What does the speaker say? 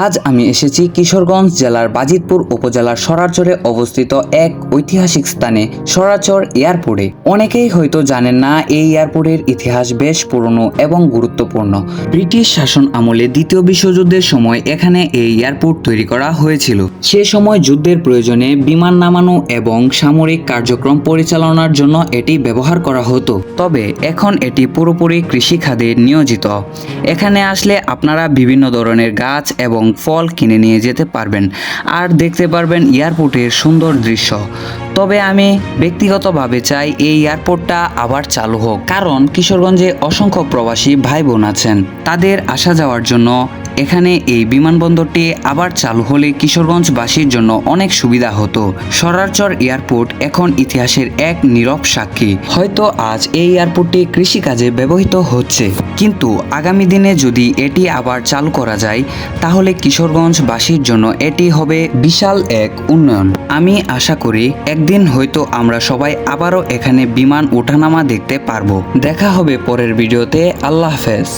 আজ আমি এসেছি কিশোরগঞ্জ জেলার বাজিতপুর উপজেলার সরারচরে অবস্থিত এক ঐতিহাসিক স্থানে সরারচর এয়ারপোর্টে। অনেকেই হয়তো জানেন না এই এয়ারপোর্টের ইতিহাস বেশ পুরনো এবং গুরুত্বপূর্ণ। ব্রিটিশ শাসন আমলে দ্বিতীয় বিশ্বযুদ্ধের সময় এখানে এই এয়ারপোর্ট তৈরি করা হয়েছিল। সে সময় যুদ্ধের প্রয়োজনে বিমান নামানো এবং সামরিক কার্যক্রম পরিচালনার জন্য এটি ব্যবহার করা হতো। তবে এখন এটি পুরোপুরি কৃষিখাতে নিয়োজিত। এখানে আসলে আপনারা বিভিন্ন ধরনের গাছ এবং ফল কিনে নিয়ে যেতে পারবেন আর দেখতে পারবেন এয়ারপোর্টের সুন্দর দৃশ্য। তবে আমি ব্যক্তিগতভাবে চাই এই এয়ারপোর্টটা আবার চালু হোক, কারণ কিশোরগঞ্জে অসংখ্য প্রবাসী ভাই বোন আছেন। তাদের আসা যাওয়ার জন্য এখানে এই বিমানবন্দরটি আবার চালু হলে কিশোরগঞ্জবাসীর জন্য অনেক সুবিধা হতো। সরারচর এয়ারপোর্ট এখন ইতিহাসের এক নীরব সাক্ষী। হয়তো আজ এই এয়ারপোর্টটি কৃষিকাজে ব্যবহৃত হচ্ছে, কিন্তু আগামী দিনে যদি এটি আবার চালু করা যায় তাহলে কিশোরগঞ্জবাসীর জন্য এটি হবে বিশাল এক উন্নয়ন। আমি আশা করি একদিন হয়তো আমরা সবাই আবারও এখানে বিমান ওঠানামা দেখতে পারবো। দেখা হবে পরের ভিডিওতে। আল্লাহ হাফেজ।